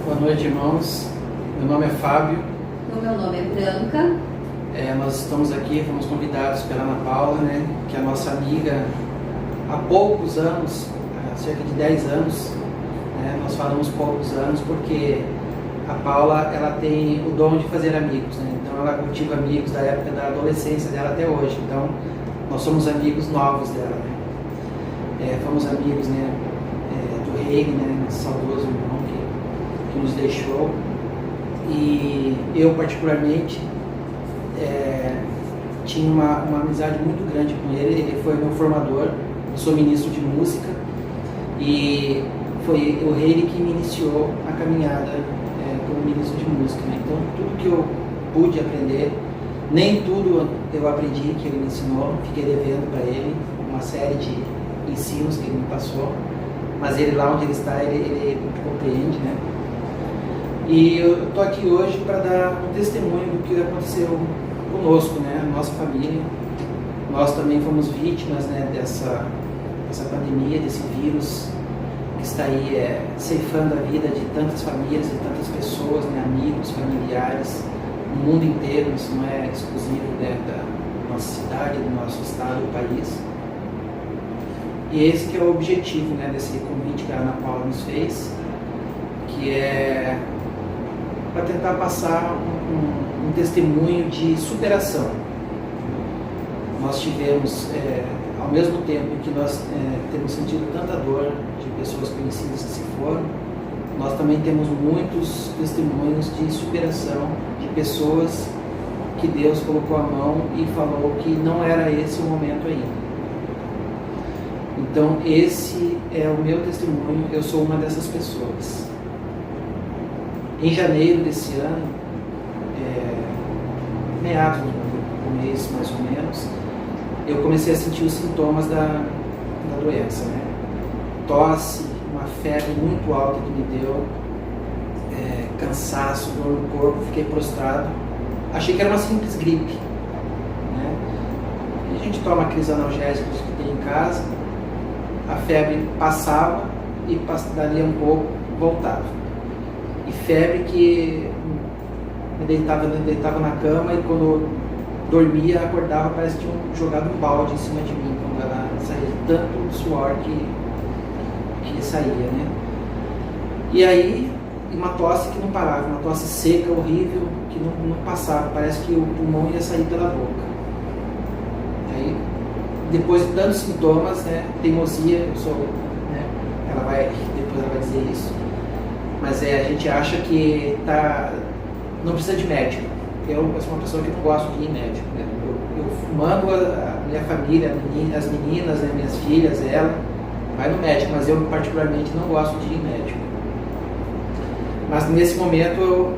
Boa noite, irmãos. Meu nome é Fábio. O meu nome é Branca. Nós estamos aqui, fomos convidados pela Ana Paula, que é a nossa amiga há poucos anos, há cerca de 10 anos. Nós falamos poucos anos porque a Paula ela tem o dom de fazer amigos. Então ela cultiva amigos da época da adolescência dela até hoje. Então nós somos amigos novos dela. Fomos amigos do Rei, saudoso irmão que nos deixou. E eu particularmente tinha uma amizade muito grande com ele. Ele foi meu formador, eu sou ministro de música e foi o Rei que me iniciou a caminhada como ministro de música. Então tudo que eu pude aprender, nem tudo eu aprendi que ele me ensinou, fiquei devendo para ele uma série de ensinos que ele me passou, mas ele lá onde ele está, ele compreende, E eu estou aqui hoje para dar um testemunho do que aconteceu conosco, a nossa família. Nós também fomos vítimas dessa pandemia, desse vírus que está aí ceifando a vida de tantas famílias e tantas pessoas, amigos, familiares, no mundo inteiro. Isso não é exclusivo da nossa cidade, do nosso estado, do país. E esse que é o objetivo desse convite que a Ana Paula nos fez, que é para tentar passar um testemunho de superação. Nós tivemos, ao mesmo tempo que nós temos sentido tanta dor de pessoas conhecidas que se foram, nós também temos muitos testemunhos de superação de pessoas que Deus colocou a mão e falou que não era esse o momento ainda. Então esse é o meu testemunho, eu sou uma dessas pessoas. Em janeiro desse ano, meados do mês mais ou menos, eu comecei a sentir os sintomas da doença, Tosse, uma febre muito alta que me deu, cansaço, dor no corpo, fiquei prostrado. Achei que era uma simples gripe, E a gente toma aqueles analgésicos que tem em casa, a febre passava e daria um pouco, voltava. E febre que me deitava na cama e quando dormia, acordava, parece que tinham jogado um balde em cima de mim, quando ela saía de tanto suor que saía, E aí, uma tosse que não parava, uma tosse seca, horrível, que não passava, parece que o pulmão ia sair pela boca. Aí, depois de tantos sintomas, teimosia, eu sou, depois ela vai dizer isso, mas a gente acha que não precisa de médico. Eu sou uma pessoa que não gosto de ir médico, Eu mando a minha família, as meninas, minhas filhas, ela, vai no médico, mas eu particularmente não gosto de ir médico. Mas nesse momento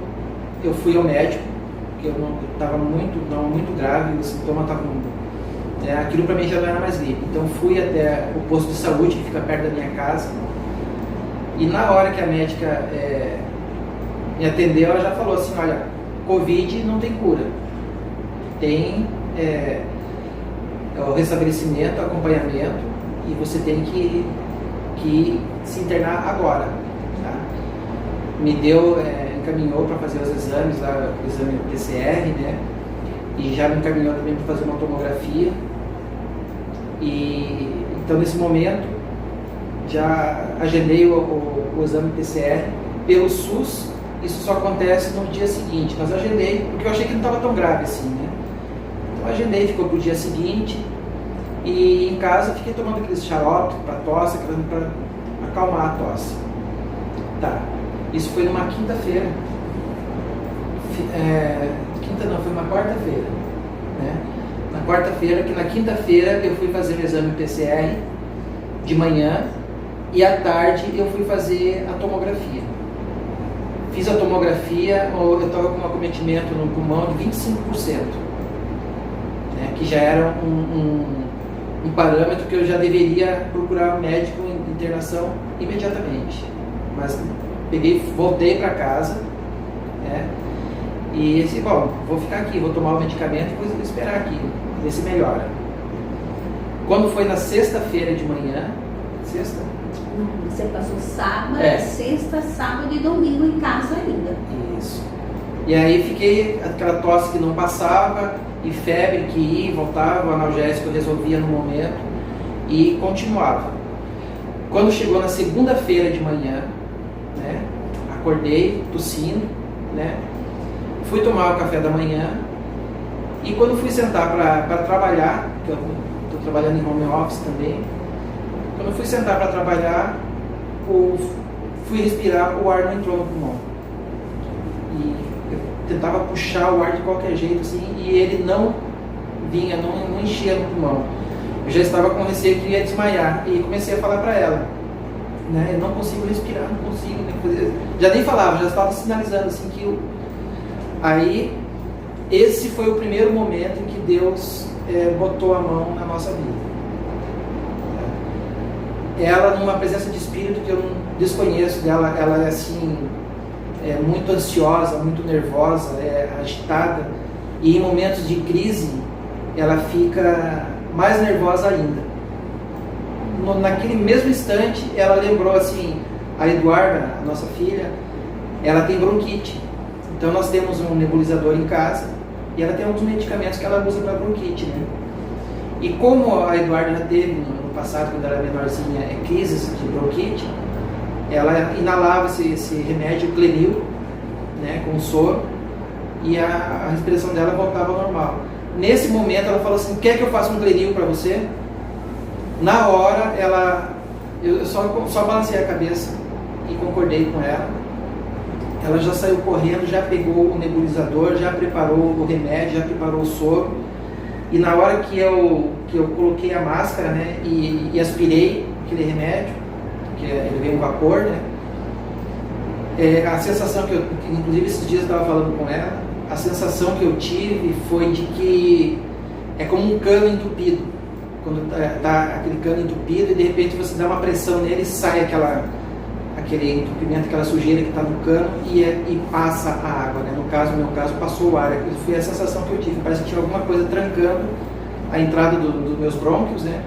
eu fui ao médico, porque eu estava muito grave, o sintoma estava aquilo para mim já não era mais gripe. Então fui até o posto de saúde que fica perto da minha casa. E na hora que a médica me atendeu, ela já falou assim: olha, Covid não tem cura. Tem o restabelecimento, acompanhamento, e você tem que se internar agora. Me encaminhou para fazer os exames, lá, o exame PCR, e já me encaminhou também para fazer uma tomografia. E então nesse momento já agendei o exame PCR pelo SUS. Isso só acontece no dia seguinte, mas eu agendei porque eu achei que não estava tão grave assim, Então agendei, ficou para o dia seguinte, e em casa fiquei tomando aqueles xarope para tosse, para acalmar a tosse. Tá, isso foi numa quinta-feira, foi uma quarta-feira, Na quarta-feira, que na quinta-feira eu fui fazer o exame PCR de manhã, e à tarde eu fui fazer a tomografia. Fiz a tomografia, eu estava com um acometimento no pulmão de 25%, que já era um parâmetro que eu já deveria procurar um médico em internação imediatamente. Mas voltei para casa, e disse, bom, vou ficar aqui, vou tomar o medicamento e depois eu vou esperar aqui, ver se melhora. Quando foi na sexta-feira de manhã, Você passou sábado, É. sexta, sábado e domingo em casa ainda. Isso. E aí fiquei aquela tosse que não passava, e febre que ia e voltava, o analgésico eu resolvia no momento e continuava. Quando chegou na segunda-feira de manhã, né, acordei tossindo, né, fui tomar o café da manhã e quando fui sentar para trabalhar, que eu estou trabalhando em home office também, quando fui sentar para trabalhar, fui respirar, o ar não entrou no pulmão. E eu tentava puxar o ar de qualquer jeito assim, e ele não vinha, não enchia no pulmão. Eu já estava com receio que ia desmaiar e comecei a falar para ela, né, eu não consigo respirar, não consigo, né, já nem falava, já estava sinalizando assim que eu... Aí esse foi o primeiro momento em que Deus botou a mão na nossa vida. Ela, numa presença de espírito que eu não desconheço dela, ela é assim, muito ansiosa, muito nervosa, agitada, e em momentos de crise ela fica mais nervosa ainda. Naquele mesmo instante ela lembrou assim, a Eduarda, a nossa filha, ela tem bronquite, então nós temos um nebulizador em casa e ela tem alguns medicamentos que ela usa para bronquite, né? E como a Eduarda já teve no passado, quando ela era menorzinha, crises de bronquite, ela inalava esse remédio Clenil, né, com soro, e a respiração dela voltava ao normal. Nesse momento ela falou assim, quer que eu faça um Clenil para você? Na hora eu só balancei a cabeça e concordei com ela. Ela já saiu correndo, já pegou o nebulizador, já preparou o remédio, já preparou o soro. E na hora que eu coloquei a máscara, né, e aspirei aquele remédio, que ele veio um vapor, né, a sensação que eu, inclusive esses dias eu estava falando com ela, a sensação que eu tive foi de que é como um cano entupido. Quando está aquele cano entupido e de repente você dá uma pressão nele e sai aquele entupimento, aquela sujeira que está no cano e passa a água, né? No meu caso, passou o ar. Foi a sensação que eu tive. Parece que tinha alguma coisa trancando a entrada dos meus brônquios, né?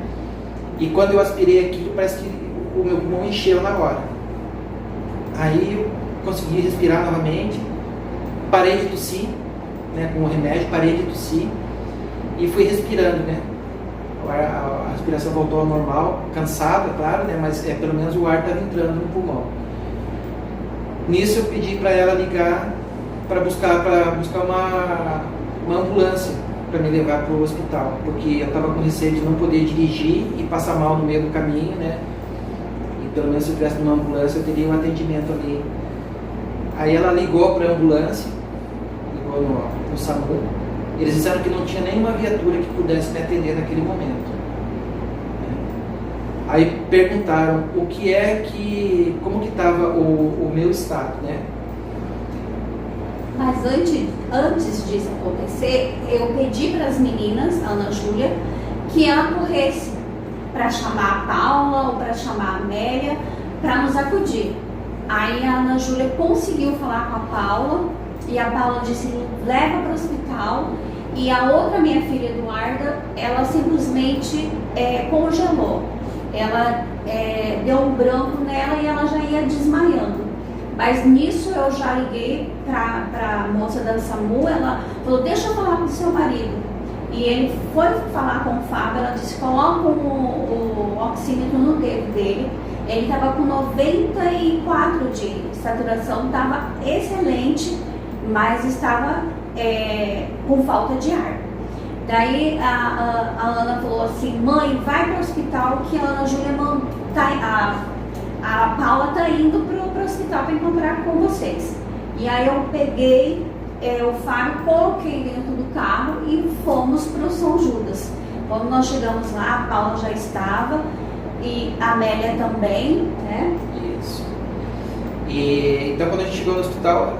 E quando eu aspirei aquilo, parece que o meu pulmão encheu na hora. Aí eu consegui respirar novamente, parei de tossir, né? Com o remédio, parei de tossir e fui respirando, né? A respiração voltou ao normal, cansado, é claro, né? Mas pelo menos o ar estava entrando no pulmão. Nisso eu pedi para ela ligar para buscar uma ambulância para me levar para o hospital, porque eu estava com receio de não poder dirigir e passar mal no meio do caminho, né? E pelo menos se eu tivesse numa ambulância eu teria um atendimento ali. Aí ela ligou para a ambulância, ligou no SAMU. Eles disseram que não tinha nenhuma viatura que pudesse me atender naquele momento. Aí perguntaram como que estava o meu estado, né? Mas antes disso acontecer, eu pedi para as meninas, a Ana Júlia, que ela corresse para chamar a Paula ou para chamar a Amélia para nos acudir. Aí a Ana Júlia conseguiu falar com a Paula e a Paula disse, leva para o hospital. E a outra, minha filha Eduarda, ela simplesmente congelou. Ela deu um branco nela e ela já ia desmaiando. Mas nisso eu já liguei para a moça da SAMU, ela falou, deixa eu falar com o seu marido. E ele foi falar com o Fábio, ela disse, coloca o oxímetro no dedo dele. Ele estava com 94 de saturação, estava excelente, mas estava com falta de ar. Daí a Ana falou assim, mãe, vai para o hospital que a Ana Júlia a Paula está indo para o hospital para encontrar com vocês. E aí eu peguei o Fábio, coloquei dentro do carro e fomos para o São Judas. Quando nós chegamos lá, a Paula já estava e a Amélia também, né? Isso. E então quando a gente chegou no hospital,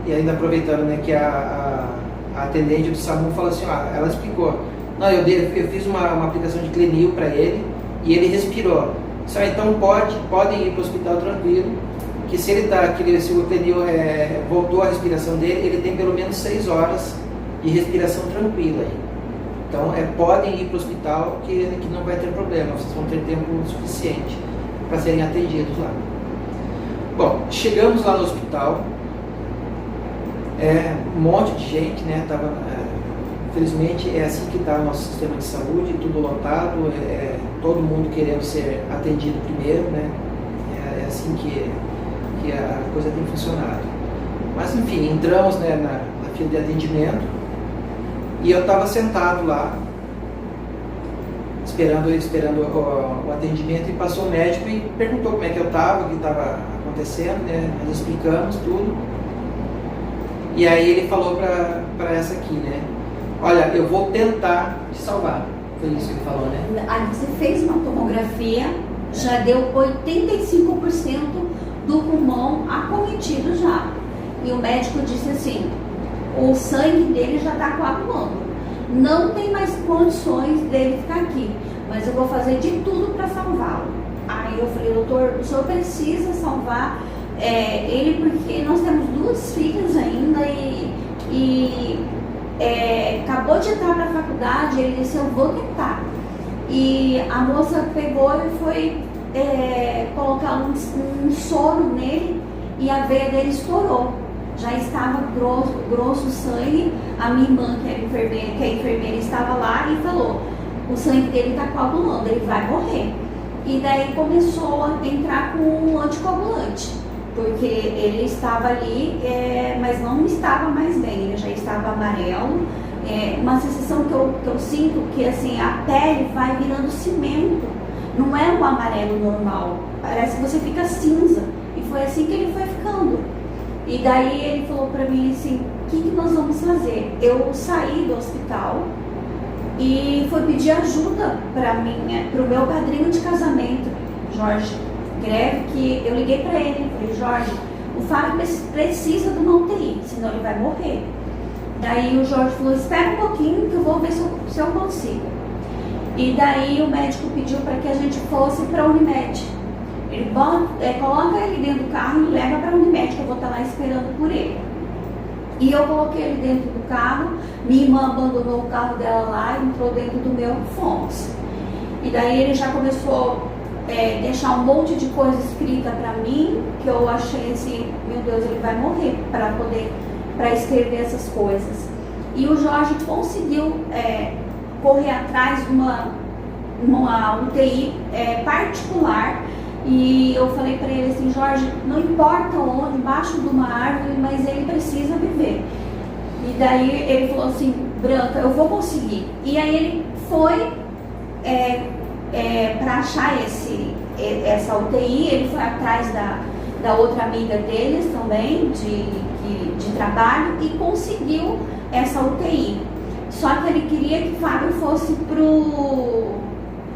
e ainda aproveitando, né, que a atendente do SAMU falou assim, ela explicou, não, eu fiz uma aplicação de Clenil para ele e ele respirou. Só então podem ir para o hospital tranquilo, que se o Clenil voltou a respiração dele, ele tem pelo menos 6 horas de respiração tranquila aí. Então podem ir para o hospital que não vai ter problema, vocês vão ter tempo suficiente para serem atendidos lá. Bom, chegamos lá no hospital, um monte de gente, né? Infelizmente é assim que está o nosso sistema de saúde, tudo lotado, todo mundo querendo ser atendido primeiro, né? É assim que a coisa tem funcionado. Mas enfim, entramos, né, na fila de atendimento e eu estava sentado lá, esperando o atendimento, e passou o médico e perguntou como é que eu estava, o que estava acontecendo, né? Nós explicamos tudo. E aí ele falou para essa aqui, né? Olha, eu vou tentar te salvar. Foi isso que ele falou, né? Aí você fez uma tomografia, já deu 85% do pulmão acometido já. E o médico disse assim, o sangue dele já está coagulando. Não tem mais condições dele ficar aqui, mas eu vou fazer de tudo para salvá-lo. Aí eu falei, doutor, o senhor precisa salvar ele, porque nós temos 2 filhas ainda e acabou de entrar para a faculdade. Ele disse, eu vou tentar. E a moça pegou e foi colocar um soro nele e a veia dele estourou. Já estava grosso o sangue. A minha irmã, que é enfermeira, estava lá e falou, o sangue dele está coagulando, ele vai morrer. E daí começou a entrar com um anticoagulante, porque ele estava ali, mas não estava mais bem, ele já estava amarelo. Uma sensação que eu sinto que assim, a pele vai virando cimento, não é um amarelo normal, parece que você fica cinza. E foi assim que ele foi ficando. E daí ele falou para mim assim, o que nós vamos fazer? Eu saí do hospital e fui pedir ajuda para o meu padrinho de casamento, Jorge Greve, que eu liguei para ele, falei, Jorge, o Fábio precisa de uma UTI, senão ele vai morrer. Daí o Jorge falou, espera um pouquinho que eu vou ver se eu consigo. E daí o médico pediu para que a gente fosse para a Unimed. Ele coloca ele dentro do carro e leva para a Unimed, que eu vou estar lá esperando por ele. E eu coloquei ele dentro do carro, minha irmã abandonou o carro dela lá e entrou dentro do meu, fomos. E daí ele já começou a deixar um monte de coisa escrita para mim, que eu achei assim, meu Deus, ele vai morrer para escrever essas coisas. E o Jorge conseguiu correr atrás de uma UTI particular. E eu falei para ele assim, Jorge, não importa onde, embaixo de uma árvore, mas ele precisa viver. E daí ele falou assim, Branca, eu vou conseguir. E aí ele foi para achar essa UTI, ele foi atrás da outra amiga deles também, de trabalho, e conseguiu essa UTI. Só que ele queria que Fábio fosse pro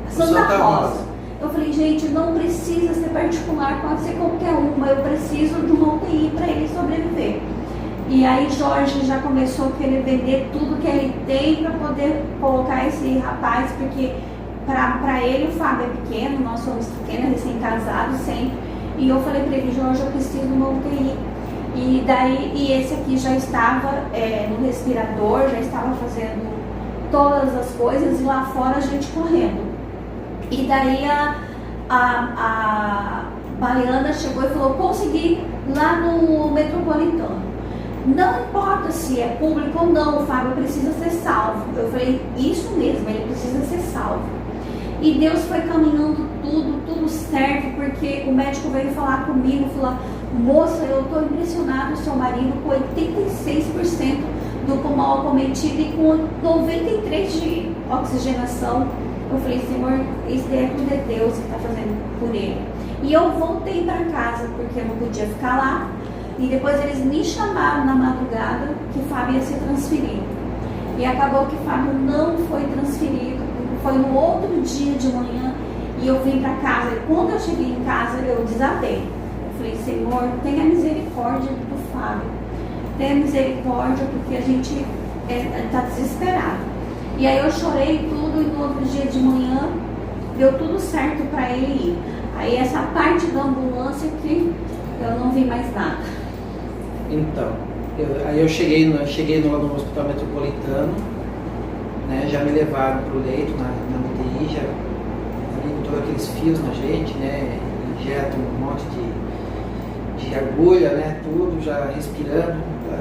Santa Rosa. Eu falei, gente, não precisa ser particular, pode ser qualquer uma, eu preciso de uma UTI para ele sobreviver. E aí Jorge já começou a querer vender tudo que ele tem para poder colocar esse rapaz, porque para ele o Fábio é pequeno, nós somos pequenos, recém-casados sempre. E eu falei para ele, Jorge, eu preciso de uma UTI. E esse aqui já estava no respirador, já estava fazendo todas as coisas, e lá fora a gente correndo. E daí a baiana chegou e falou, consegui lá no Metropolitano. Não importa se é público ou não, o Fábio precisa ser salvo. Eu falei, isso mesmo, ele precisa ser salvo. E Deus foi caminhando tudo certo, porque o médico veio falar comigo, falou, moça, eu estou impressionado, seu marido com 86% do pulmão acometido e com 93% de oxigenação. Eu falei, Senhor, isso é tudo é Deus que está fazendo por ele. E eu voltei para casa, porque eu não podia ficar lá. E depois eles me chamaram na madrugada que Fábio ia ser transferido. E acabou que Fábio não foi transferido. Foi no outro dia de manhã e eu vim para casa. E quando eu cheguei em casa, eu desabei. Eu falei, Senhor, tenha misericórdia do Fábio. Tenha misericórdia, porque a gente está desesperado. E aí eu chorei tudo, e no outro dia de manhã deu tudo certo para ele ir. Aí essa parte da ambulância que eu não vi mais nada. Então, aí eu cheguei no Hospital Metropolitano, né, já me levaram para o leito na UTI, já viram todos aqueles fios na gente, né, injeta um monte de agulha, né, tudo, já respirando, tá?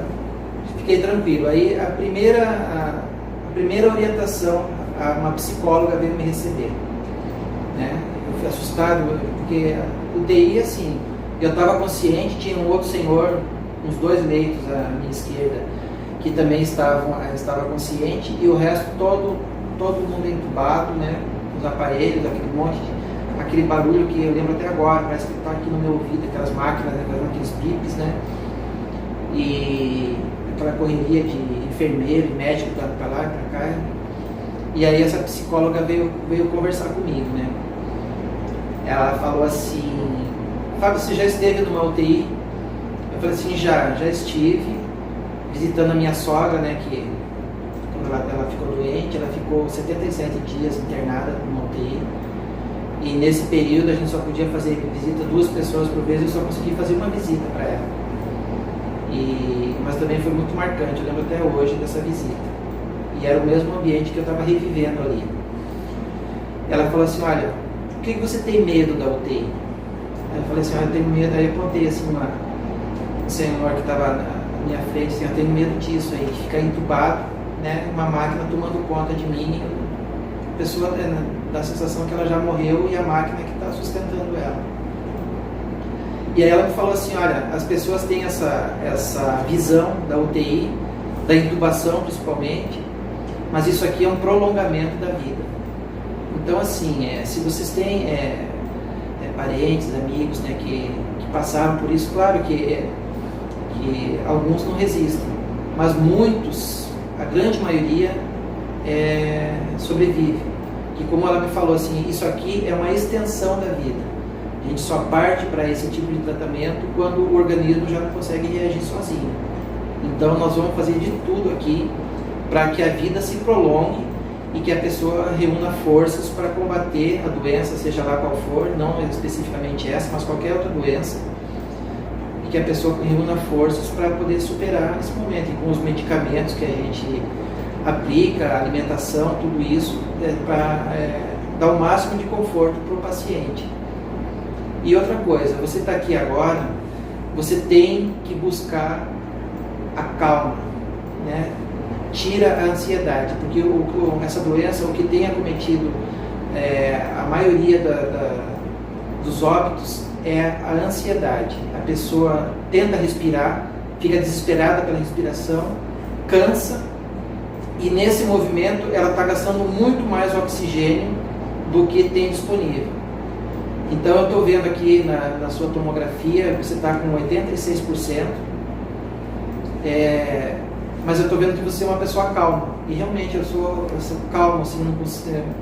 Fiquei tranquilo. Aí a primeira orientação, uma psicóloga veio me receber, né? Eu fui assustado, porque o UTI, assim, eu estava consciente, tinha um outro senhor, uns 2 leitos à minha esquerda, que também estava consciente, e o resto todo mundo entubado, né, os aparelhos, aquele barulho que eu lembro até agora, parece que está aqui no meu ouvido, aquelas máquinas, né, aqueles bips, né, e aquela correria de enfermeiro e médico para lá e para cá. E aí essa psicóloga veio conversar comigo, né. Ela falou assim: Fábio, você já esteve numa UTI? Eu falei assim: já estive, visitando a minha sogra, né, que quando ela ficou doente, ela ficou 77 dias internada numa UTI. E nesse período a gente só podia fazer visita 2 pessoas por vez, eu só consegui fazer uma visita para ela. Mas também foi muito marcante, eu lembro até hoje dessa visita. E era o mesmo ambiente que eu estava revivendo ali. Ela falou assim: olha, por que você tem medo da UTI? Eu falei assim: eu tenho medo. Aí eu apontei assim um senhor que estava na minha frente, assim: eu tenho medo disso aí, de ficar entubado, né, uma máquina tomando conta de mim, a pessoa, né, dá a sensação que ela já morreu e a máquina que está sustentando ela. E aí ela me falou assim: olha, as pessoas têm essa visão da UTI, da intubação principalmente, mas isso aqui é um prolongamento da vida. Então, assim, se vocês têm parentes, amigos, né, que passaram por isso, claro que alguns não resistem, mas muitos, a grande maioria, sobrevive. Que, como ela me falou, assim, isso aqui é uma extensão da vida. A gente só parte para esse tipo de tratamento quando o organismo já não consegue reagir sozinho. Então nós vamos fazer de tudo aqui para que a vida se prolongue e que a pessoa reúna forças para combater a doença, seja lá qual for, não especificamente essa, mas qualquer outra doença, e que a pessoa reúna forças para poder superar esse momento. E com os medicamentos que a gente aplica, a alimentação, tudo isso, para dar o máximo de conforto para o paciente. E outra coisa, você está aqui agora, você tem que buscar a calma, né? Tira a ansiedade, porque essa doença, o que tem acometido a maioria dos óbitos é a ansiedade. A pessoa tenta respirar, fica desesperada pela respiração, cansa, e nesse movimento ela está gastando muito mais oxigênio do que tem disponível. Então eu estou vendo aqui na sua tomografia, você está com 86%, mas eu estou vendo que você é uma pessoa calma, e realmente eu sou calmo, assim,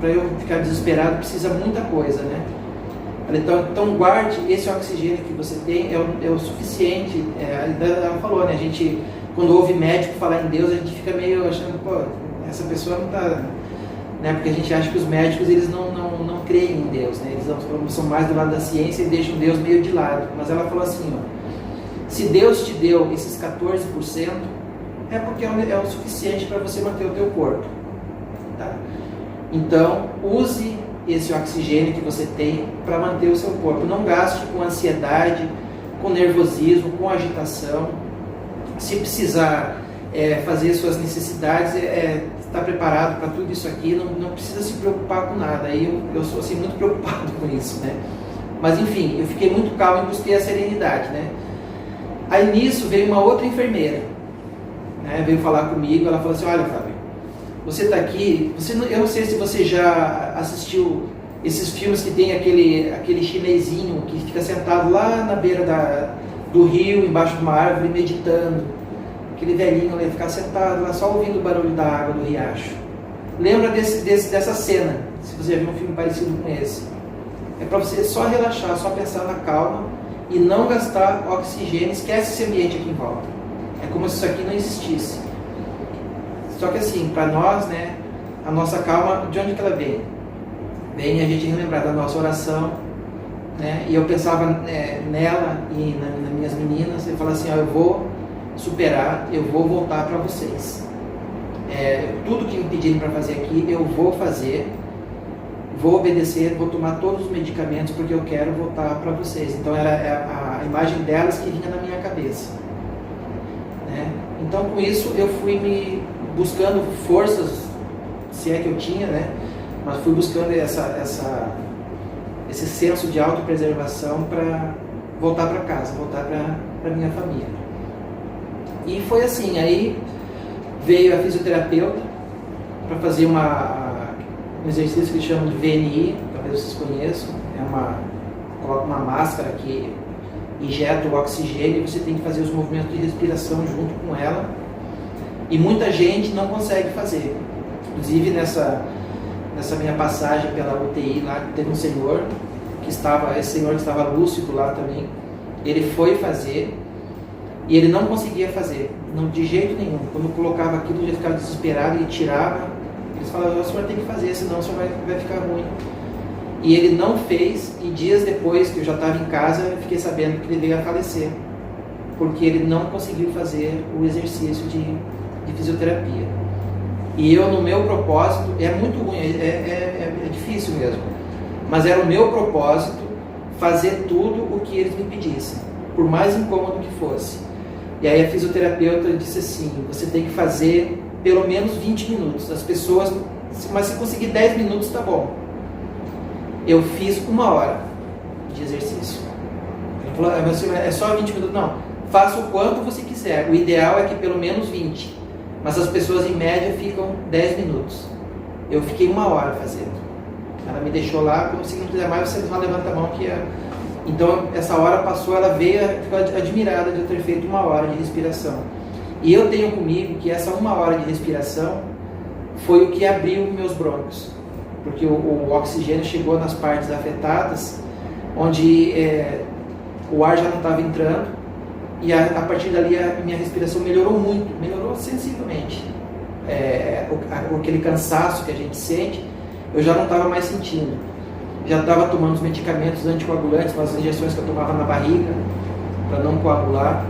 para eu ficar desesperado precisa muita coisa, né? Então guarde esse oxigênio que você tem, é o suficiente. Ela falou, né, a gente, quando ouve médico falar em Deus, a gente fica meio achando, pô, essa pessoa não está, né, porque a gente acha que os médicos eles não creem em Deus, né, eles são mais do lado da ciência e deixam Deus meio de lado. Mas ela falou assim, ó, se Deus te deu esses 14%, é porque é o suficiente para você manter o teu corpo, tá? Então use esse oxigênio que você tem para manter o seu corpo. Não gaste com ansiedade, com nervosismo, com agitação. Se precisar fazer suas necessidades, estar preparado para tudo isso aqui, não precisa se preocupar com nada. Aí eu sou assim, muito preocupado com isso, né? Mas enfim, eu fiquei muito calmo e busquei a serenidade, né? Aí nisso veio uma outra enfermeira, né? Veio falar comigo. Ela falou assim: olha, Fábio, você está aqui, eu não sei se você já assistiu esses filmes que tem aquele chinesinho que fica sentado lá na beira do rio, embaixo de uma árvore, meditando. Aquele velhinho ali, ficar sentado lá, só ouvindo o barulho da água do riacho. Lembra dessa cena, se você já viu um filme parecido com esse. É para você só relaxar, só pensar na calma e não gastar oxigênio, esquece esse ambiente aqui em volta. É como se isso aqui não existisse. Só que assim, para nós, né, a nossa calma, de onde que ela vem? Vem a gente relembrar da nossa oração, né? E eu pensava nela e nas minhas meninas, eu falava assim: ó, eu vou superar, eu vou voltar para vocês. Tudo que me pedirem para fazer aqui, eu vou fazer. vou obedecer, vou tomar todos os medicamentos porque eu quero voltar para vocês. Então era a imagem delas que vinha na minha cabeça, né? Então com isso eu fui me buscando forças, se é que eu tinha, né? Mas fui buscando esse senso de autopreservação para voltar para casa, voltar para minha família. E foi assim, aí veio a fisioterapeuta para fazer um exercício que eles chamam de VNI, talvez vocês conheçam, coloca uma máscara que injeta o oxigênio e você tem que fazer os movimentos de respiração junto com ela, e muita gente não consegue fazer. Inclusive nessa minha passagem pela UTI lá, teve um senhor esse senhor que estava lúcido lá também, ele foi fazer e ele não conseguia fazer, não, de jeito nenhum. Quando colocava aquilo, ele ficava desesperado e tirava. Eles falavam: o senhor tem que fazer, senão o senhor vai ficar ruim. E ele não fez, e dias depois que eu já estava em casa, eu fiquei sabendo que ele veio a falecer, porque ele não conseguiu fazer o exercício de fisioterapia. E eu, no meu propósito, é muito ruim, é difícil mesmo, mas era o meu propósito fazer tudo o que eles me pedissem, por mais incômodo que fosse. E aí a fisioterapeuta disse assim: você tem que fazer pelo menos 20 minutos. As pessoas, mas se conseguir 10 minutos tá bom. Eu fiz 1 hora de exercício. Ele falou: é só 20 minutos? Não, faça o quanto você quiser. O ideal é que pelo menos 20. Mas as pessoas em média ficam 10 minutos. Eu fiquei 1 hora fazendo. Ela me deixou lá, como se não quiser mais, você só levanta a mão que é. Então essa hora passou, ela veio, ficou admirada de eu ter feito 1 hora de respiração. E eu tenho comigo que essa 1 hora de respiração foi o que abriu meus brônquios, porque o oxigênio chegou nas partes afetadas, onde o ar já não estava entrando, e a partir dali a minha respiração melhorou muito, melhorou sensivelmente. Aquele cansaço que a gente sente, eu já não estava mais sentindo. Já estava tomando os medicamentos anticoagulantes, as injeções que eu tomava na barriga, para não coagular,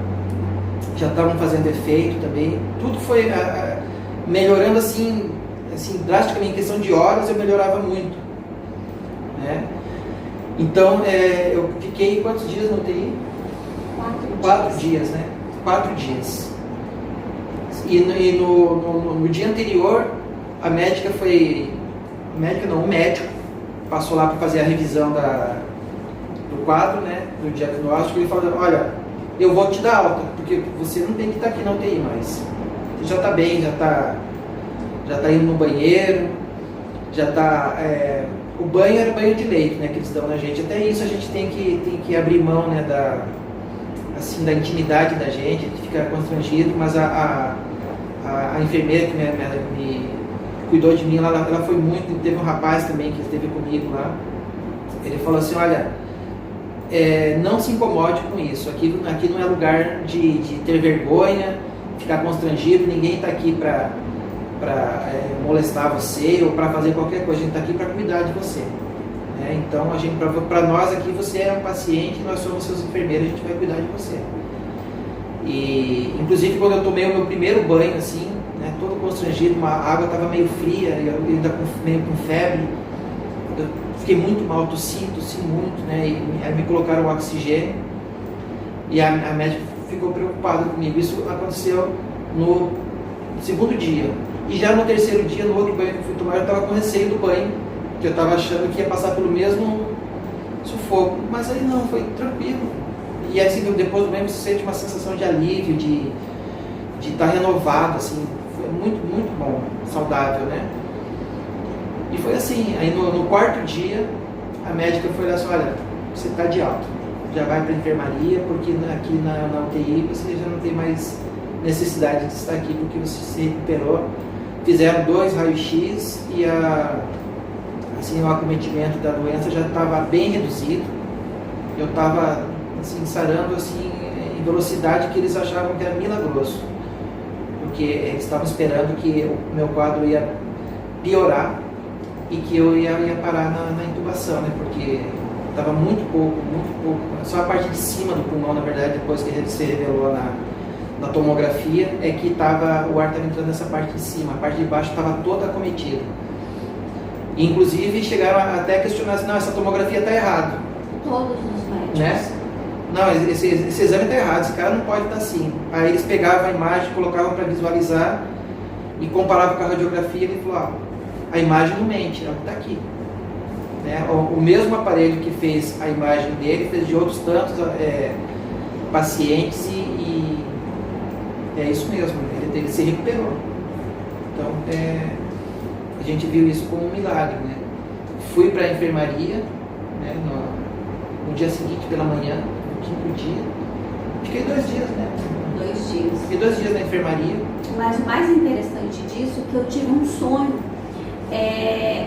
já estavam fazendo efeito também. Tudo foi melhorando assim drasticamente. Em questão de horas eu melhorava muito, né? Então eu fiquei quantos dias no UTI? 4 dias, né? 4 dias. E no dia anterior, o médico passou lá para fazer a revisão do quadro, né? Do diagnóstico. Ele falou: olha, eu vou te dar alta, porque você não tem que estar aqui na UTI mais. Você já está bem, já está indo no banheiro, já está... o banho era banho de leito, né, que eles dão na gente. Até isso a gente tem que abrir mão, né, da intimidade da gente, a gente fica constrangido, mas a enfermeira que me cuidou de mim, ela foi muito. Teve um rapaz também que esteve comigo lá, ele falou assim: olha, não se incomode com isso, aqui não é lugar de ter vergonha, ficar constrangido, ninguém está aqui para molestar você ou para fazer qualquer coisa, a gente está aqui para cuidar de você, né? Então, para nós aqui, você é um paciente, nós somos seus enfermeiros, a gente vai cuidar de você. E, inclusive, quando eu tomei o meu primeiro banho, assim, né, todo constrangido, a água estava meio fria, eu ainda meio com febre, eu fiquei muito mal, tossi muito, né, e aí me colocaram o oxigênio, e a médica ficou preocupada comigo. Isso aconteceu no segundo dia. E já no terceiro dia, no outro banho que eu fui tomar, eu estava com receio do banho, que eu estava achando que ia passar pelo mesmo sufoco. Mas aí não, foi tranquilo. E assim, depois do banho você sente uma sensação de alívio, de estar renovado, assim. Foi muito, muito bom, saudável, né? E foi assim. Aí no 4º dia, a médica foi lá e disse: olha, você está de alta, já vai para a enfermaria, porque aqui na UTI você já não tem mais necessidade de estar aqui, porque você se recuperou. Fizeram 2 raios-x e o acometimento da doença já estava bem reduzido. Eu estava assim, sarando assim, em velocidade que eles achavam que era milagroso, porque eles estavam esperando que o meu quadro ia piorar e que eu ia parar na intubação, né? Porque estava muito pouco, só a parte de cima do pulmão, na verdade, depois que se revelou na tomografia, é que o ar estava entrando nessa parte de cima, a parte de baixo estava toda acometida. E, inclusive chegaram até a questionar assim, não, essa tomografia está errada. Todos os médicos. Né? Não, esse exame está errado, esse cara não pode estar assim. Aí eles pegavam a imagem, colocavam para visualizar e comparavam com a radiografia e ele falou, a imagem não mente, ela está aqui. Né? O mesmo aparelho que fez a imagem dele, fez de outros tantos pacientes e é isso mesmo, ele se recuperou. Então, a gente viu isso como um milagre. Né? Fui para a enfermaria, né, no dia seguinte pela manhã, no quinto dia. Fiquei 2 dias, né? 2 dias. Fiquei 2 dias na enfermaria. Mas o mais interessante disso é que eu tive um sonho,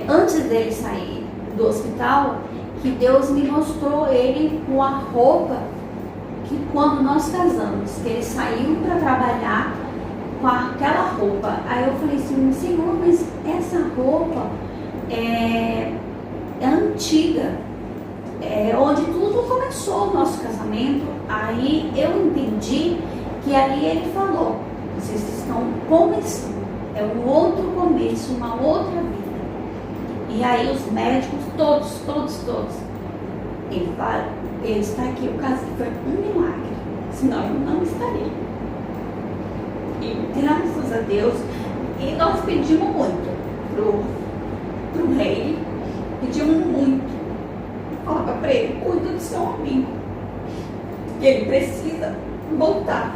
antes dele sair do hospital, que Deus me mostrou ele com a roupa que quando nós casamos, que ele saiu para trabalhar com aquela roupa. Aí eu falei assim, Senhor, mas essa roupa é antiga, onde tudo começou o nosso casamento. Aí eu entendi que ali ele falou, vocês estão começando, é um outro começo, uma outra vida. E aí os médicos, todos, ele fala, ele está aqui, o caso foi um milagre, senão eu não estaria. E graças a Deus, e nós pedimos muito pro rei, pedimos muito. Falava para ele, cuida do seu amigo, que ele precisa voltar.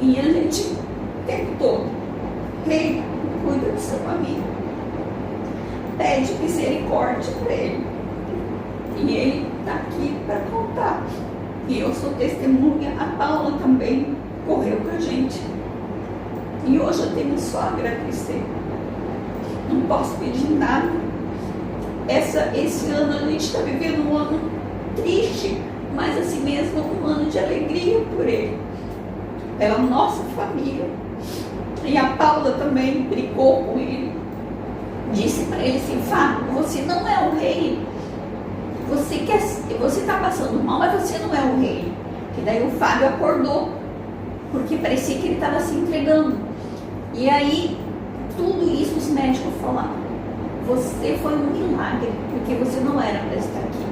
E a gente, o tempo todo, rei, cuida do seu amigo, pede misericórdia para ele. E ele está aqui para contar. E eu sou testemunha, a Paula também correu com a gente. E hoje eu tenho só a agradecer. Não posso pedir nada. Esse ano a gente está vivendo um ano triste, mas assim mesmo um ano de alegria por ele, pela nossa família. E a Paula também brigou com ele, disse para ele assim, Fábio, você não é o rei, você está passando mal, mas você não é o rei. Que daí o Fábio acordou, porque parecia que ele estava se entregando. E aí tudo isso os médicos falaram, você foi um milagre, porque você não era para estar aqui.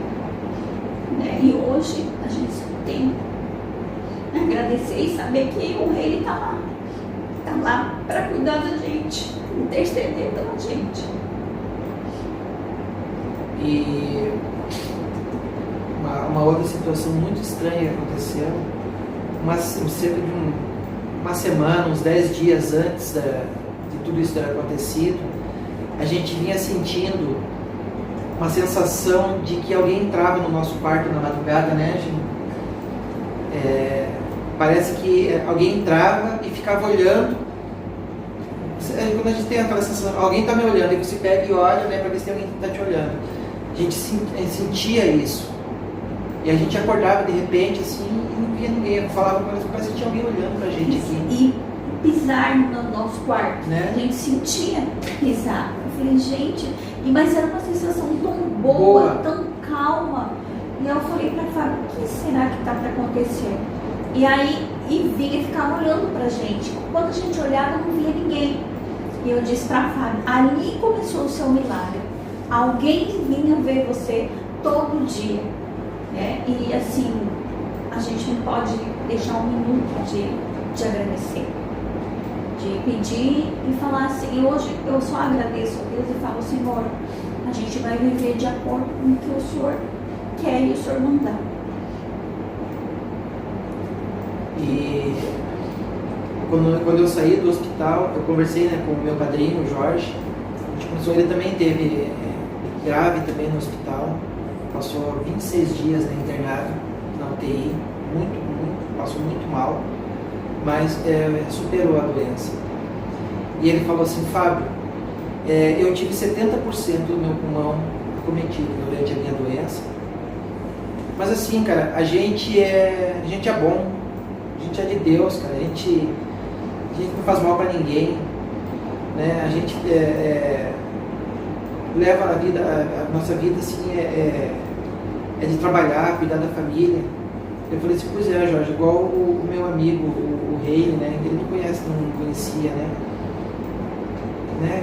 Né? E hoje a gente tem que agradecer e saber que o rei está lá para cuidar da gente, interceder pela gente. E uma outra situação muito estranha aconteceu, cerca de uma semana, uns 10 dias antes de tudo isso ter acontecido, a gente vinha sentindo uma sensação de que alguém entrava no nosso quarto na madrugada, né, gente? Parece que alguém entrava e ficava olhando. Quando a gente tem aquela sensação, alguém está me olhando, e você pega e olha, né, para ver se tem alguém que está te olhando. A gente sentia isso. E a gente acordava de repente assim e não via ninguém. Eu falava, parece que tinha alguém olhando pra gente aqui. E pisar no nosso quarto, né? A gente sentia pisar. Eu falei, gente, mas era uma sensação tão boa, tão calma. E eu falei pra Fábio, o que será que está para acontecer? E aí, vinha e ficava olhando pra gente. Quando a gente olhava, não via ninguém. E eu disse pra Fábio, ali começou o seu milagre. Alguém vinha ver você todo dia. Né? E assim, a gente não pode deixar um minuto de agradecer, de pedir e falar assim. E hoje eu só agradeço a Deus e falo, Senhor, a gente vai viver de acordo com o que o Senhor quer e o Senhor não dá. E quando eu saí do hospital, eu conversei, né, com o meu padrinho, o Jorge. A gente começou, ele também teve grave também no hospital. Passou 26 dias, né, internado na UTI, passou muito mal, mas superou a doença. E ele falou assim, Fábio, eu tive 70% do meu pulmão acometido durante a minha doença, mas assim, cara, a gente é bom, a gente é de Deus, cara, a gente não faz mal para ninguém, né? A gente leva a nossa vida assim, é de trabalhar, cuidar da família. Eu falei assim, pois é, Jorge, igual o meu amigo, o Rei, né? Ele não conhecia, né?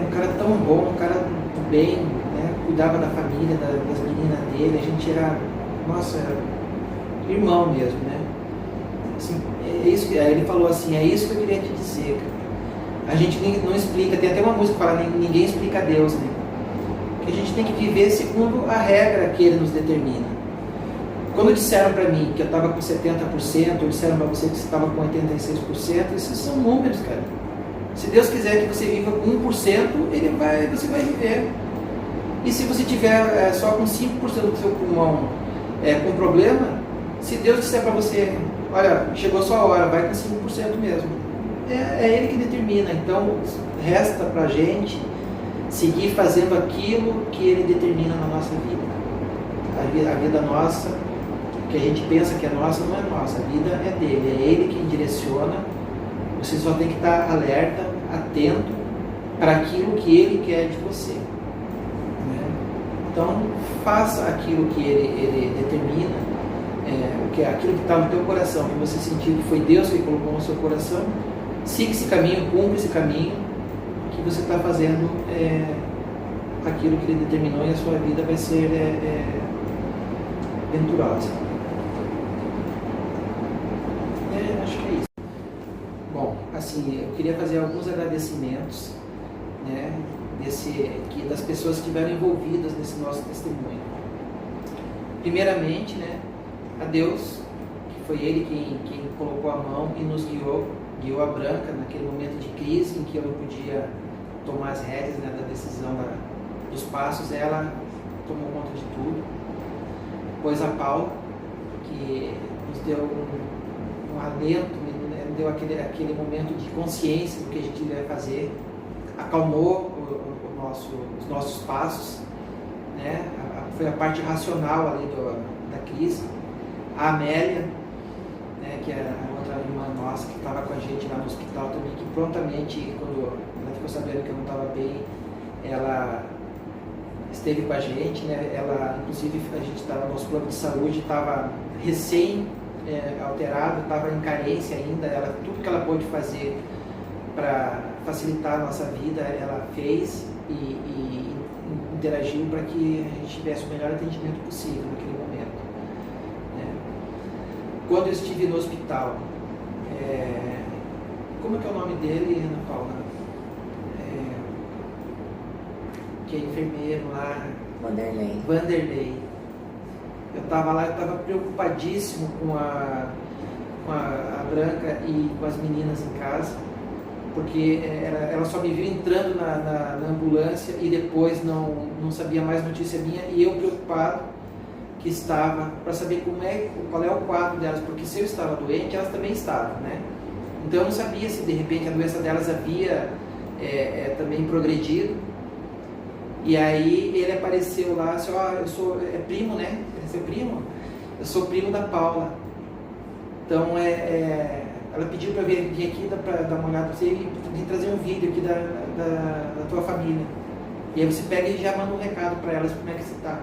Um cara tão bom, um cara do bem, né? cuidava da família, das meninas dele, a gente era, nossa, era irmão mesmo, né? Assim, aí ele falou assim, é isso que eu queria te dizer, cara. A gente não explica, tem até uma música que fala, ninguém explica Deus, né? Que a gente tem que viver segundo a regra que ele nos determina. Quando disseram para mim que eu estava com 70%, ou disseram para você que você estava com 86%, esses são números, cara. Se Deus quiser que você viva com 1%, você vai viver. E se você tiver só com 5% do seu pulmão com problema, se Deus disser para você, olha, chegou a sua hora, vai com 5% mesmo. É Ele que determina. Então, resta para a gente seguir fazendo aquilo que Ele determina na nossa vida. A vida nossa, que a gente pensa que é nossa, não é nossa. A vida é dele, é Ele quem direciona. Você só tem que estar alerta, atento para aquilo que Ele quer de você. Então, faça aquilo que ele determina, aquilo que está no teu coração, que você sentiu que foi Deus que colocou no seu coração, siga esse caminho, cumpra esse caminho, que você está fazendo aquilo que Ele determinou e a sua vida vai ser venturosa. Acho que é isso. Bom, assim, eu queria fazer alguns agradecimentos, né? Das pessoas que estiveram envolvidas nesse nosso testemunho. Primeiramente, né, a Deus, que foi Ele quem colocou a mão e nos guiou a Branca naquele momento de crise em que eu não podia tomar as rédeas, né, da decisão dos passos. Ela tomou conta de tudo. Depois a Paula, que nos deu um alento, nos deu aquele momento de consciência do que a gente deve fazer, acalmou os nossos passos, né? Foi a parte racional ali da crise. A Amélia, né, que é a outra irmã nossa que estava com a gente lá no hospital também, que prontamente, quando ela ficou sabendo que eu não estava bem, ela esteve com a gente, né? Ela, inclusive, a gente estava no nosso plano de saúde, estava recém alterado, estava em carência ainda. Tudo que ela pôde fazer para facilitar a nossa vida, ela fez e interagiu para que a gente tivesse o melhor atendimento possível naquele momento, né? Quando eu estive no hospital, como é que é o nome dele, Ana Paula? Que é enfermeiro lá. Vanderlei. Eu estava lá, eu estava preocupadíssimo com a Branca e com as meninas em casa, porque ela só me viu entrando na ambulância e depois não sabia mais notícia minha, e eu preocupado que estava para saber qual é o quadro delas, porque se eu estava doente, elas também estavam, né? Então eu não sabia se de repente a doença delas havia também progredido. E aí ele apareceu lá, assim, eu sou primo, né? Ele é seu primo? Eu sou primo da Paula. Então ela pediu para vir aqui para dar uma olhada para você e vir trazer um vídeo aqui da tua família. E aí você pega e já manda um recado para elas como é que você está.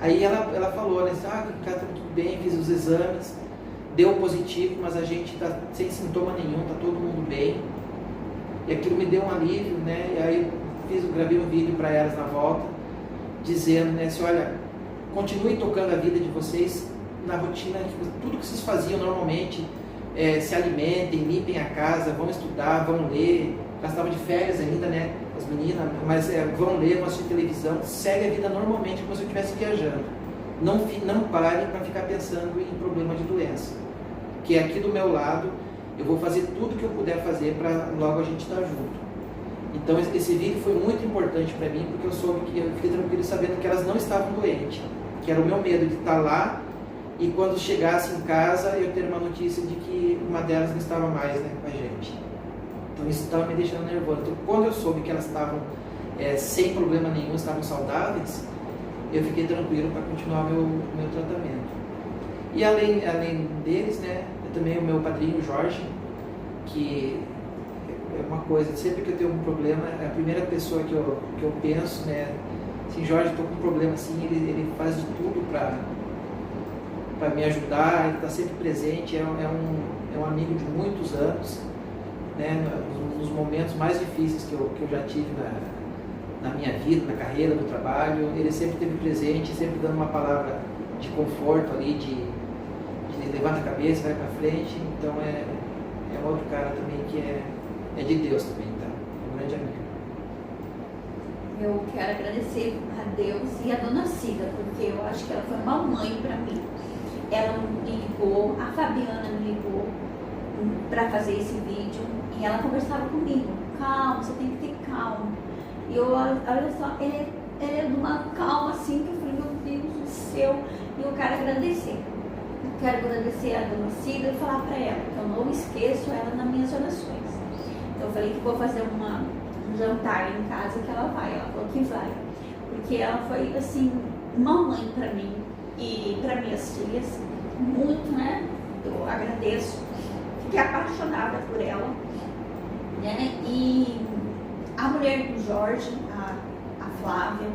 Aí ela falou, né? Cara, tá tudo bem, fiz os exames, deu positivo, mas a gente está sem sintoma nenhum, tá todo mundo bem. E aquilo me deu um alívio, né? E aí gravei um vídeo para elas na volta, dizendo, né, assim, olha, continue tocando a vida de vocês na rotina, tudo que vocês faziam normalmente, se alimentem, limpem a casa, vão estudar, vão ler. Elas estavam de férias ainda, né, as meninas, mas vão ler, vão assistir televisão, segue a vida normalmente, como se eu estivesse viajando. Não parem para ficar pensando em problema de doença, que aqui do meu lado eu vou fazer tudo que eu puder fazer para logo a gente estar junto. Então esse vídeo foi muito importante para mim, porque eu fiquei tranquilo sabendo que elas não estavam doentes, que era o meu medo de estar lá e quando chegasse em casa eu ter uma notícia de que uma delas não estava mais, né, com a gente. Então isso estava me deixando nervoso. Então quando eu soube que elas estavam sem problema nenhum, estavam saudáveis, eu fiquei tranquilo para continuar meu tratamento. E além deles, né, também o meu padrinho Jorge, que é uma coisa, sempre que eu tenho um problema, é a primeira pessoa que eu penso, né, assim, Jorge, estou com um problema assim, ele faz de tudo para me ajudar, ele está sempre presente, é um amigo de muitos anos, né, nos momentos mais difíceis que eu já tive na minha vida, na carreira, no trabalho. Ele sempre esteve presente, sempre dando uma palavra de conforto ali, de levanta a cabeça, vai para frente. Então é um outro cara também que é de Deus também, tá? É um grande amigo. Eu quero agradecer a Deus e a dona Cida, porque eu acho que ela foi uma mãe para mim. Ela me ligou, a Fabiana me ligou para fazer esse vídeo e ela conversava comigo. Calma, você tem que ter calma. E eu, olha só, ele é de uma calma assim que eu falei, meu Deus do céu. E eu quero agradecer. Eu quero agradecer a dona Cida e falar para ela que eu não esqueço ela nas minhas orações. Então eu falei que vou fazer um jantar em casa que ela vai. Ela falou que vai. Porque ela foi assim, uma mãe para mim e para minhas filhas. Muito, né? Eu agradeço. Fiquei apaixonada por ela. Né? E a mulher do Jorge, a Flávia,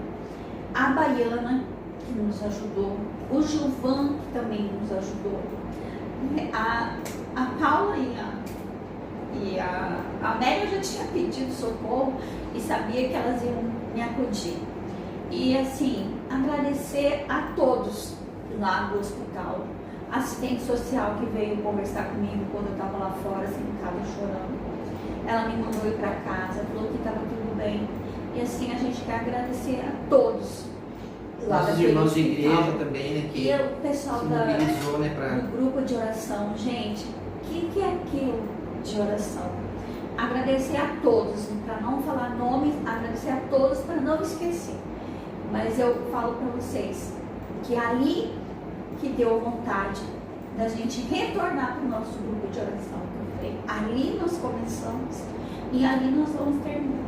a Baiana, que nos ajudou, o Gilvan, que também nos ajudou, a Paula e a Amélia já tinha pedido socorro e sabia que elas iam me acudir. E assim, agradecer a todos lá do hospital, assistente social que veio conversar comigo quando eu estava lá fora, sentada chorando. Ela me mandou ir para casa, falou que estava tudo bem. E assim, a gente quer agradecer a todos. Nossos irmãos de igreja também, né? E o pessoal mobilizou, né, do grupo de oração. Gente, o que é aquilo de oração? Agradecer a todos, para não falar nomes, agradecer a todos para não esquecer. Mas eu falo para vocês que ali que deu vontade da gente retornar para o nosso grupo de oração. Ali nós começamos e ali nós vamos terminar.